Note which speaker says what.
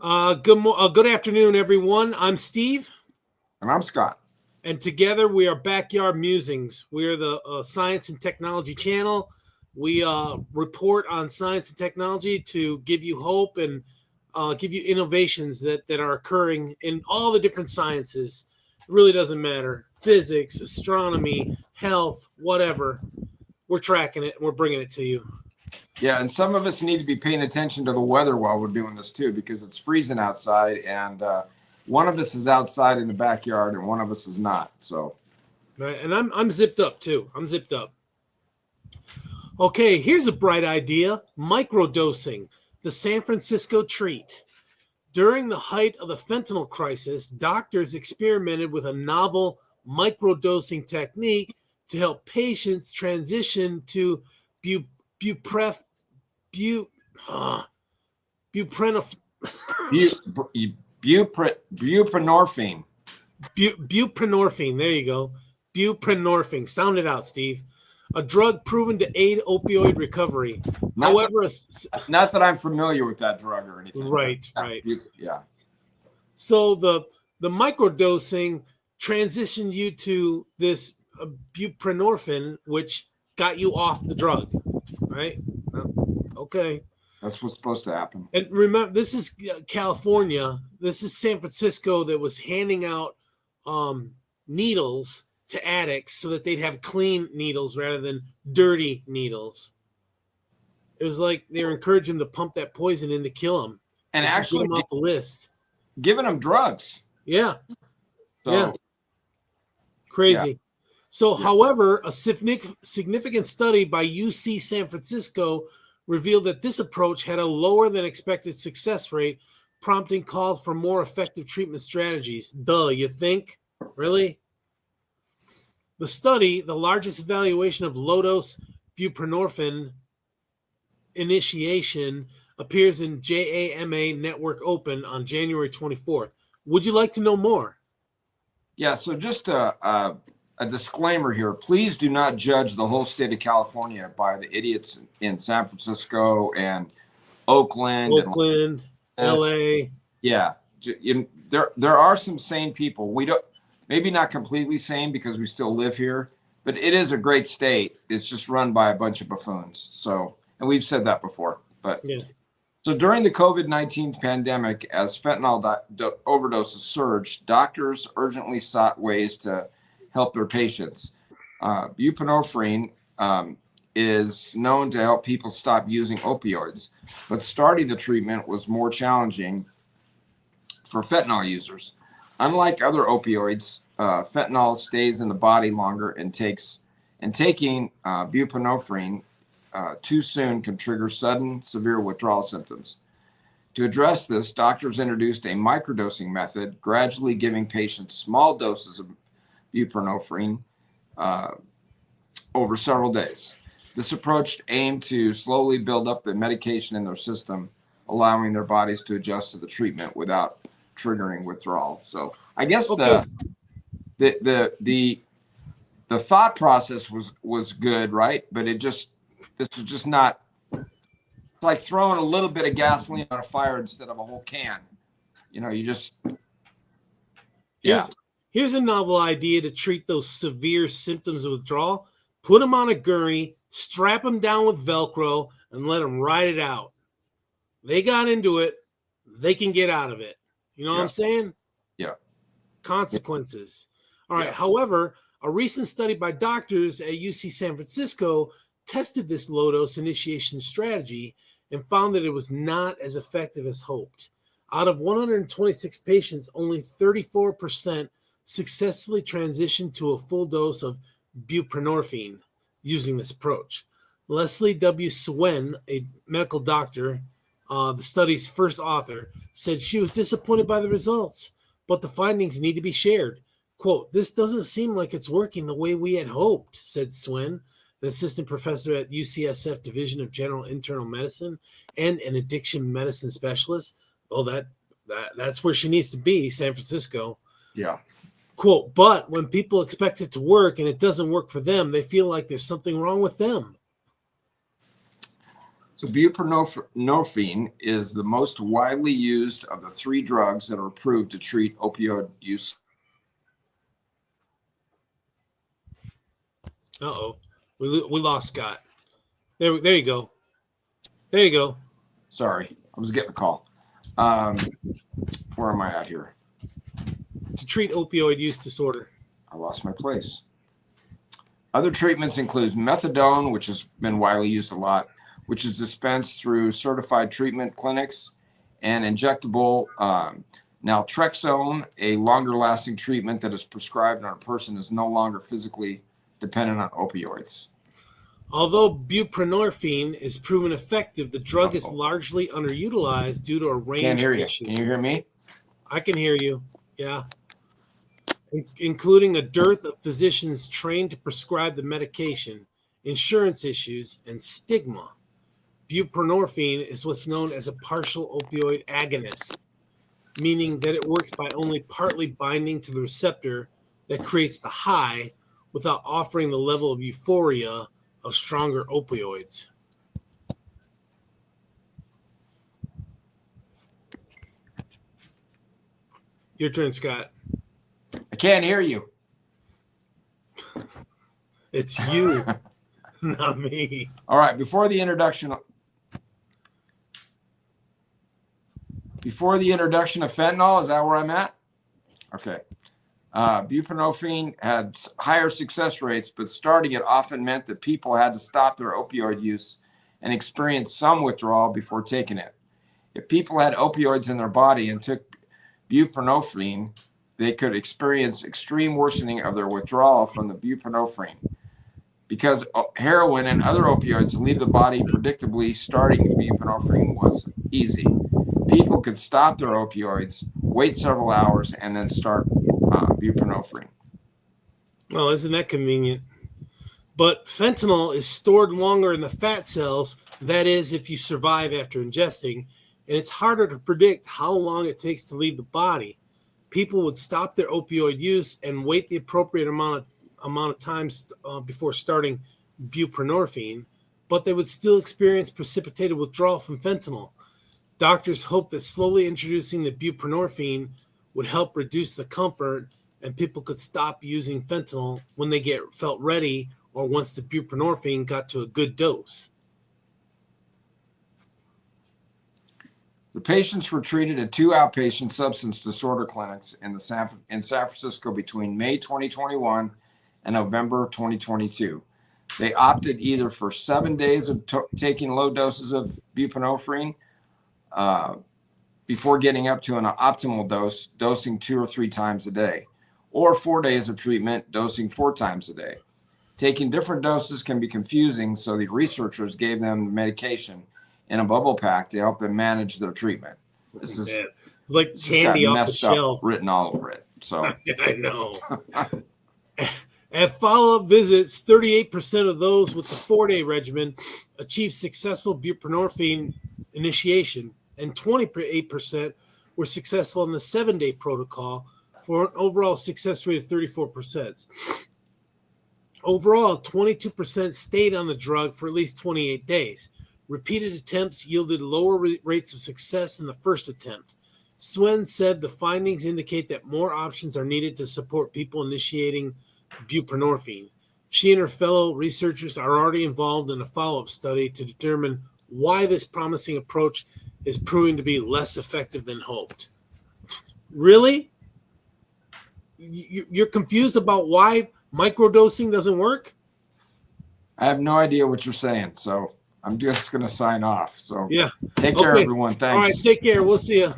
Speaker 1: Good afternoon, everyone. I'm Steve,
Speaker 2: And I'm Scott.
Speaker 1: and together we are Backyard Musings. We are the science and technology channel. We report on science and technology to give you hope and give you innovations that are occurring in all the different sciences. It really doesn't matter. Physics, astronomy, health, whatever. We're tracking it and we're bringing it to you.
Speaker 2: Yeah, and some of us need to be paying attention to the weather while we're doing this too, because it's freezing outside, and one of us is outside in the backyard, and one of us is not. So,
Speaker 1: Right, and I'm zipped up too. I'm zipped up. Okay, here's a bright idea: microdosing, the San Francisco treat. During the height of the fentanyl crisis, doctors experimented with a novel microdosing technique to help patients transition to bu- bupref, bu, uh, buprenof,
Speaker 2: buprenorphine.
Speaker 1: buprenorphine. There you go. Buprenorphine. Sound it out, Steve. A drug proven to aid opioid recovery.
Speaker 2: Not
Speaker 1: However,
Speaker 2: not that I'm familiar with that drug or anything.
Speaker 1: right, right.
Speaker 2: Yeah.
Speaker 1: So the microdosing transitioned you to this buprenorphine, which got you off the drug, right? Okay.
Speaker 2: That's what's supposed to happen.
Speaker 1: And remember, this is California. This is San Francisco that was handing out needles to addicts so that they'd have clean needles rather than dirty needles. It was like they were encouraging them to pump that poison in to kill them
Speaker 2: And
Speaker 1: just to
Speaker 2: actually
Speaker 1: get them off the list.
Speaker 2: giving them drugs.
Speaker 1: Yeah.
Speaker 2: So,
Speaker 1: Yeah. Crazy.
Speaker 2: Yeah.
Speaker 1: So, however, a significant study by UC San Francisco revealed that this approach had a lower than expected success rate, prompting calls for more effective treatment strategies. Duh, you think? Really? The study, the largest evaluation of low-dose buprenorphine initiation, appears in JAMA Network Open on January 24th. Would you like to know more?
Speaker 2: Yeah, so just a disclaimer here. Please do not judge the whole state of California by the idiots in San Francisco and Oakland.
Speaker 1: Oakland, LA.
Speaker 2: Yeah, there are some sane people. We don't, maybe not completely sane because we still live here, but it is a great state. It's just run by a bunch of buffoons. So, and we've said that before. But
Speaker 1: Yeah.
Speaker 2: so during the COVID-19 pandemic, as fentanyl overdoses surged, doctors urgently sought ways to help their patients. Buprenorphine is known to help people stop using opioids, but starting the treatment was more challenging for fentanyl users. Unlike other opioids, fentanyl stays in the body longer and taking buprenorphine too soon can trigger sudden severe withdrawal symptoms. To address this, doctors introduced a microdosing method, gradually giving patients small doses of buprenorphine over several days. This approach aimed to slowly build up the medication in their system, allowing their bodies to adjust to the treatment without triggering withdrawal. So I guess the thought process was good, right? But this was just not. It's like throwing a little bit of gasoline on a fire instead of a whole can. You just. Yeah.
Speaker 1: Here's a novel idea to treat those severe symptoms of withdrawal. Put them on a gurney, strap them down with Velcro, and let them ride it out. They got into it. They can get out of it. You know what I'm saying?
Speaker 2: Yeah.
Speaker 1: Consequences. All right.
Speaker 2: Yeah.
Speaker 1: However, a recent study by doctors at UC San Francisco tested this low-dose initiation strategy and found that it was not as effective as hoped. Out of 126 patients, only 34% successfully transitioned to a full dose of buprenorphine using this approach. Leslie W. Swen, a medical doctor, the study's first author, said she was disappointed by the results, but the findings need to be shared. Quote, "This doesn't seem like it's working the way we had hoped," said Swen, an assistant professor at UCSF Division of General Internal Medicine and an addiction medicine specialist. Oh, that's where she needs to be, San Francisco.
Speaker 2: Yeah.
Speaker 1: Quote, "But when people expect it to work and it doesn't work for them, they feel like there's something wrong with them."
Speaker 2: So buprenorphine is the most widely used of the 3 drugs that are approved to treat opioid use.
Speaker 1: Uh-oh. We lost Scott. There you go. There you go.
Speaker 2: Sorry, I was getting a call. Where am I at here?
Speaker 1: To treat opioid use disorder.
Speaker 2: I lost my place. Other treatments include methadone, which has been widely used a lot, which is dispensed through certified treatment clinics, and injectable naltrexone, a longer-lasting treatment that is prescribed when a person is no longer physically dependent on opioids.
Speaker 1: Although buprenorphine is proven effective, the drug is largely underutilized due to a range
Speaker 2: Can't hear
Speaker 1: of
Speaker 2: you.
Speaker 1: issues.
Speaker 2: Can you hear me?
Speaker 1: I can hear you. Yeah. Including a dearth of physicians trained to prescribe the medication, insurance issues, and stigma. Buprenorphine is what's known as a partial opioid agonist, meaning that it works by only partly binding to the receptor that creates the high without offering the level of euphoria of stronger opioids. Your turn, Scott.
Speaker 2: I can't hear you.
Speaker 1: It's you, not me.
Speaker 2: All right, before the introduction of fentanyl, is that where I'm at? Okay. Buprenorphine had higher success rates, but starting it often meant that people had to stop their opioid use and experience some withdrawal before taking it. If people had opioids in their body and took buprenorphine, they could experience extreme worsening of their withdrawal from the buprenorphine. Because heroin and other opioids leave the body predictably, starting buprenorphine was easy. People could stop their opioids, wait several hours, and then start buprenorphine.
Speaker 1: Well, isn't that convenient? But fentanyl is stored longer in the fat cells, that is, if you survive after ingesting, and it's harder to predict how long it takes to leave the body. People would stop their opioid use and wait the appropriate amount of times before starting buprenorphine, but they would still experience precipitated withdrawal from fentanyl. Doctors hope that slowly introducing the buprenorphine would help reduce the comfort and people could stop using fentanyl when they felt ready or once the buprenorphine got to a good dose.
Speaker 2: The patients were treated at 2 outpatient substance disorder clinics in San Francisco between May 2021 and November 2022. They opted either for 7 days of taking low doses of buprenorphine before getting up to an optimal dose, dosing 2 or 3 times a day, or 4 days of treatment, dosing 4 times a day. Taking different doses can be confusing, so the researchers gave them medication in a bubble pack to help them manage their treatment. This is
Speaker 1: like candy off the shelf
Speaker 2: written all over it. So
Speaker 1: I know. At follow-up visits, 38% of those with the 4-day regimen achieved successful buprenorphine initiation, and 28% were successful in the 7-day protocol for an overall success rate of 34%. Overall, 22% stayed on the drug for at least 28 days. Repeated attempts yielded lower rates of success in the first attempt. Swen said the findings indicate that more options are needed to support people initiating buprenorphine. She and her fellow researchers are already involved in a follow-up study to determine why this promising approach is proving to be less effective than hoped. Really? You're confused about why microdosing doesn't work?
Speaker 2: I have no idea what you're saying, so I'm just going to sign off. So
Speaker 1: yeah.
Speaker 2: Take care, everyone. Thanks.
Speaker 1: All right, take care. We'll see you.